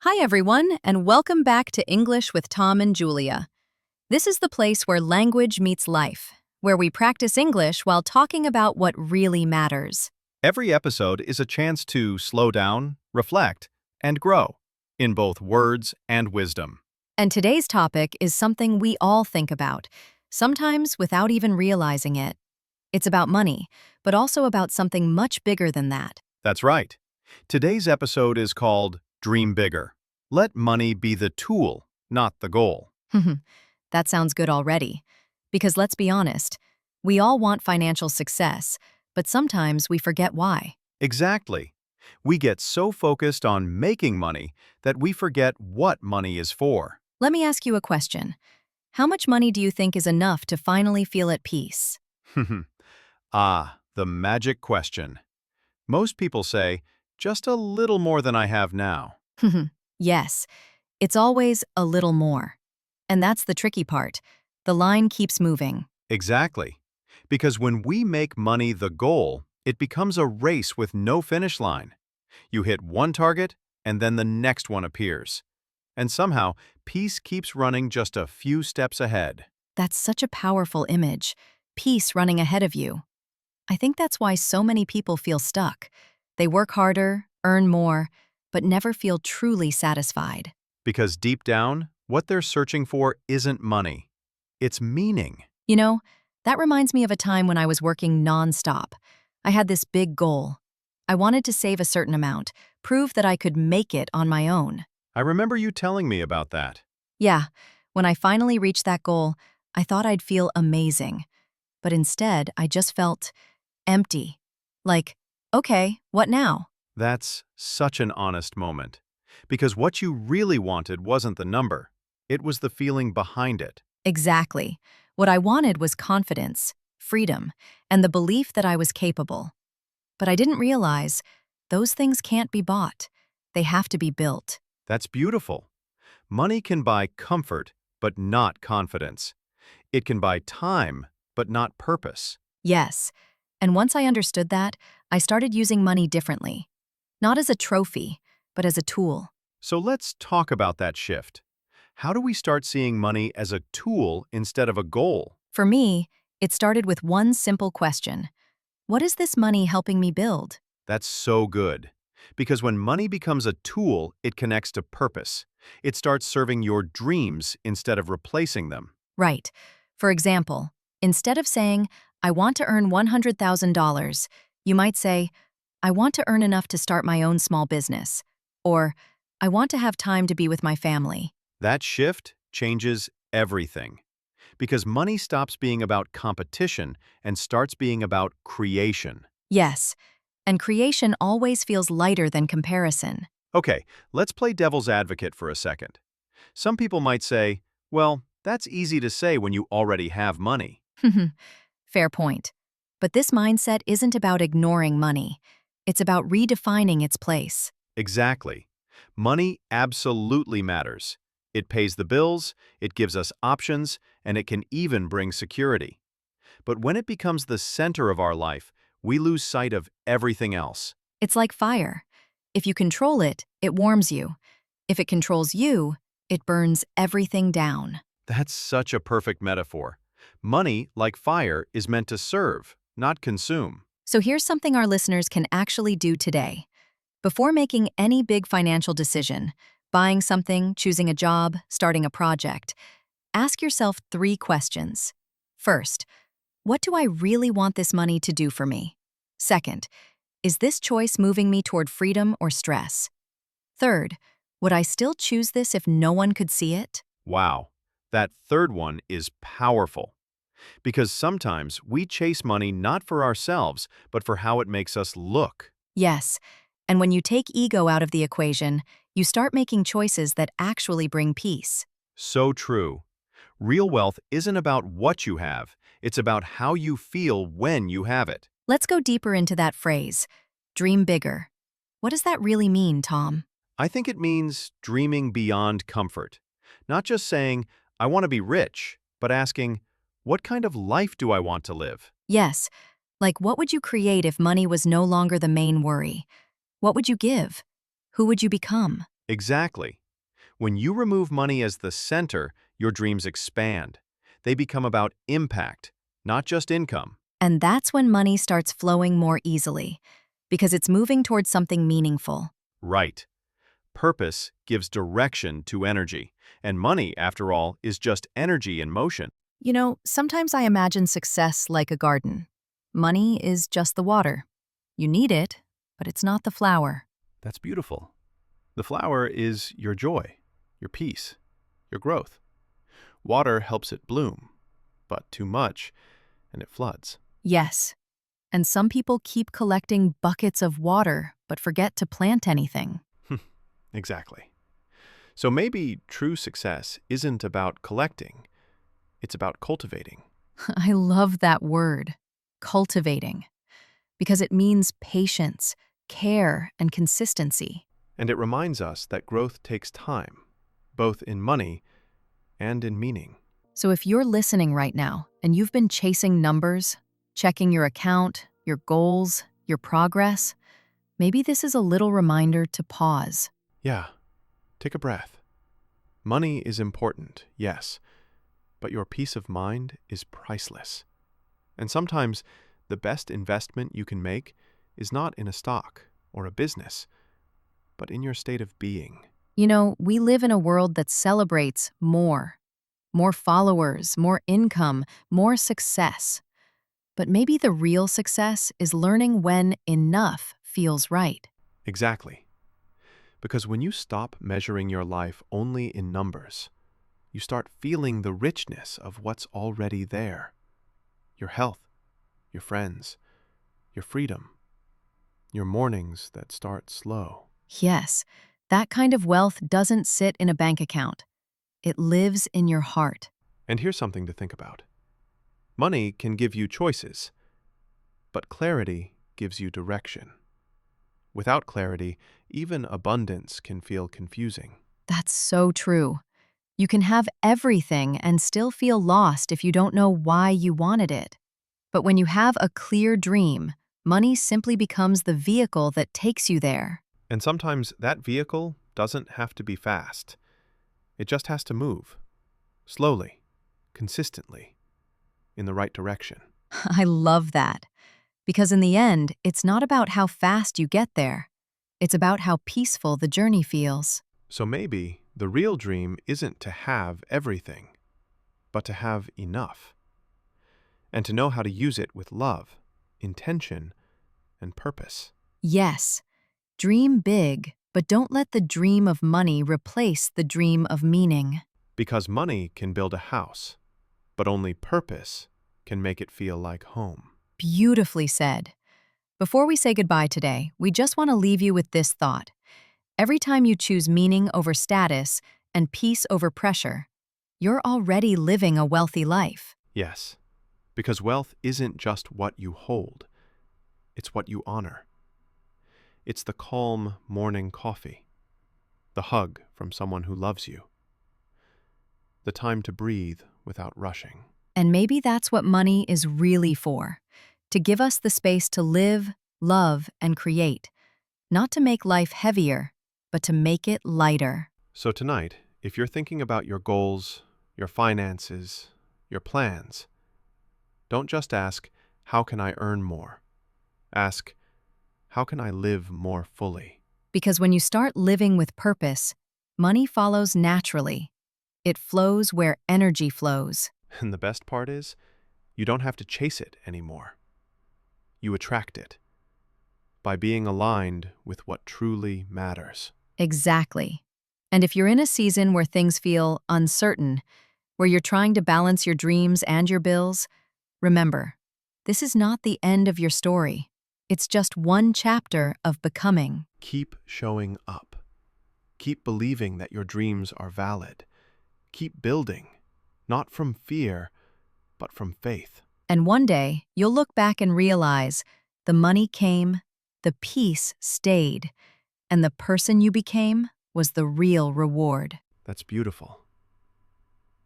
Hi, everyone, and welcome back to English with Tom and Julia. This is the place where language meets life, where we practice English while talking about what really matters. Every episode is a chance to slow down, reflect, and grow in both words and wisdom. And today's topic is something we all think about, sometimes without even realizing it. It's about money, but also about something much bigger than that. That's right. Today's episode is called Dream Bigger. Let money be the tool, not the goal. That sounds good already. Because let's be honest, we all want financial success, but sometimes we forget why. Exactly. We get so focused on making money that we forget what money is for. Let me ask you a question. How much money do you think is enough to finally feel at peace? The magic question. Most people say, just a little more than I have now. Yes, it's always a little more. And that's the tricky part. The line keeps moving. Exactly. Because when we make money the goal, it becomes a race with no finish line. You hit one target, and then the next one appears. And somehow, peace keeps running just a few steps ahead. That's such a powerful image. Peace running ahead of you. I think that's why so many people feel stuck. They work harder, earn more, but never feel truly satisfied. Because deep down, what they're searching for isn't money. It's meaning. You know, that reminds me of a time when I was working nonstop. I had this big goal. I wanted to save a certain amount, prove that I could make it on my own. I remember you telling me about that. Yeah, when I finally reached that goal, I thought I'd feel amazing. But instead, I just felt empty. Like, okay, what now? That's such an honest moment. Because what you really wanted wasn't the number. It was the feeling behind it. Exactly. What I wanted was confidence, freedom, and the belief that I was capable. But I didn't realize those things can't be bought. They have to be built. That's beautiful. Money can buy comfort, but not confidence. It can buy time, but not purpose. Yes. And once I understood that, I started using money differently. Not as a trophy, but as a tool. So let's talk about that shift. How do we start seeing money as a tool instead of a goal? For me, it started with one simple question. What is this money helping me build? That's so good. Because when money becomes a tool, it connects to purpose. It starts serving your dreams instead of replacing them. Right. For example, instead of saying, I want to earn $100,000, you might say, I want to earn enough to start my own small business. Or, I want to have time to be with my family. That shift changes everything. Because money stops being about competition and starts being about creation. Yes, and creation always feels lighter than comparison. Okay, let's play devil's advocate for a second. Some people might say, well, that's easy to say when you already have money. Fair point. But this mindset isn't about ignoring money. It's about redefining its place. Exactly. Money absolutely matters. It pays the bills, it gives us options, and it can even bring security. But when it becomes the center of our life, we lose sight of everything else. It's like fire. If you control it, it warms you. If it controls you, it burns everything down. That's such a perfect metaphor. Money, like fire, is meant to serve, not consume. So here's something our listeners can actually do today. Before making any big financial decision, buying something, choosing a job, starting a project, ask yourself 3 questions. First, what do I really want this money to do for me? Second, is this choice moving me toward freedom or stress? Third, would I still choose this if no one could see it? Wow, that third one is powerful. Because sometimes we chase money not for ourselves, but for how it makes us look. Yes, and when you take ego out of the equation, you start making choices that actually bring peace. So true. Real wealth isn't about what you have, it's about how you feel when you have it. Let's go deeper into that phrase, dream bigger. What does that really mean, Tom? I think it means dreaming beyond comfort. Not just saying, I want to be rich, but asking, what kind of life do I want to live? Yes, like what would you create if money was no longer the main worry? What would you give? Who would you become? Exactly. When you remove money as the center, your dreams expand. They become about impact, not just income. And that's when money starts flowing more easily, because it's moving towards something meaningful. Right. Purpose gives direction to energy, and money, after all, is just energy in motion. You know, sometimes I imagine success like a garden. Money is just the water. You need it, but it's not the flower. That's beautiful. The flower is your joy, your peace, your growth. Water helps it bloom, but too much, and it floods. Yes, and some people keep collecting buckets of water but forget to plant anything. Exactly. So maybe true success isn't about collecting, it's about cultivating. I love that word, cultivating, because it means patience, care, and consistency. And it reminds us that growth takes time, both in money and in meaning. So if you're listening right now and you've been chasing numbers, checking your account, your goals, your progress, maybe this is a little reminder to pause. Yeah, take a breath. Money is important, yes, but your peace of mind is priceless. And sometimes the best investment you can make is not in a stock or a business, but in your state of being. You know, we live in a world that celebrates more followers, more income, more success. But maybe the real success is learning when enough feels right. Exactly. Because when you stop measuring your life only in numbers, you start feeling the richness of what's already there. Your health, your friends, your freedom, your mornings that start slow. Yes, that kind of wealth doesn't sit in a bank account. It lives in your heart. And here's something to think about. Money can give you choices, but clarity gives you direction. Without clarity, even abundance can feel confusing. That's so true. You can have everything and still feel lost if you don't know why you wanted it. But when you have a clear dream, money simply becomes the vehicle that takes you there. And sometimes that vehicle doesn't have to be fast. It just has to move, slowly, consistently, in the right direction. I love that. Because in the end, it's not about how fast you get there. It's about how peaceful the journey feels. So maybe the real dream isn't to have everything, but to have enough, and to know how to use it with love, intention, and purpose. Yes, dream big, but don't let the dream of money replace the dream of meaning. Because money can build a house, but only purpose can make it feel like home. Beautifully said. Before we say goodbye today, we just want to leave you with this thought. Every time you choose meaning over status and peace over pressure, you're already living a wealthy life. Yes, because wealth isn't just what you hold, it's what you honor. It's the calm morning coffee, the hug from someone who loves you, the time to breathe without rushing. And maybe that's what money is really for, to give us the space to live, love, and create, not to make life heavier, but to make it lighter. So tonight, if you're thinking about your goals, your finances, your plans, don't just ask, how can I earn more? Ask, how can I live more fully? Because when you start living with purpose, money follows naturally. It flows where energy flows. And the best part is, you don't have to chase it anymore. You attract it by being aligned with what truly matters. Exactly. And if you're in a season where things feel uncertain, where you're trying to balance your dreams and your bills, remember, this is not the end of your story. It's just one chapter of becoming. Keep showing up. Keep believing that your dreams are valid. Keep building, not from fear, but from faith. And one day, you'll look back and realize the money came, the peace stayed, and the person you became was the real reward. That's beautiful.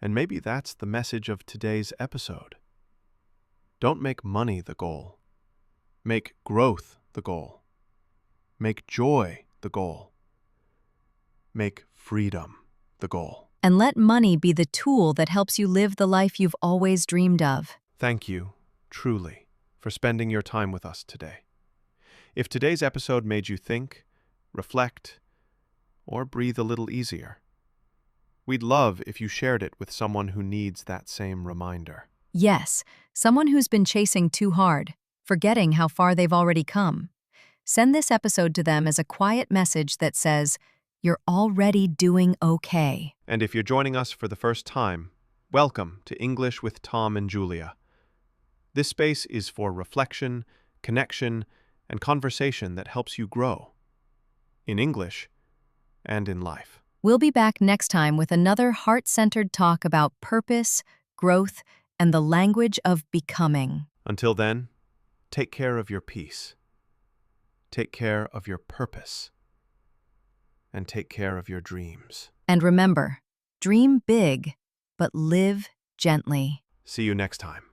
And maybe that's the message of today's episode. Don't make money the goal. Make growth the goal. Make joy the goal. Make freedom the goal. And let money be the tool that helps you live the life you've always dreamed of. Thank you, truly, for spending your time with us today. If today's episode made you think, reflect, or breathe a little easier, we'd love if you shared it with someone who needs that same reminder. Yes, someone who's been chasing too hard, forgetting how far they've already come. Send this episode to them as a quiet message that says, "You're already doing okay." And if you're joining us for the first time, welcome to English with Tom and Julia. This space is for reflection, connection, and conversation that helps you grow in English and in life. We'll be back next time with another heart-centered talk about purpose, growth, and the language of becoming. Until then, take care of your peace, take care of your purpose, and take care of your dreams. And remember, dream big, but live gently. See you next time.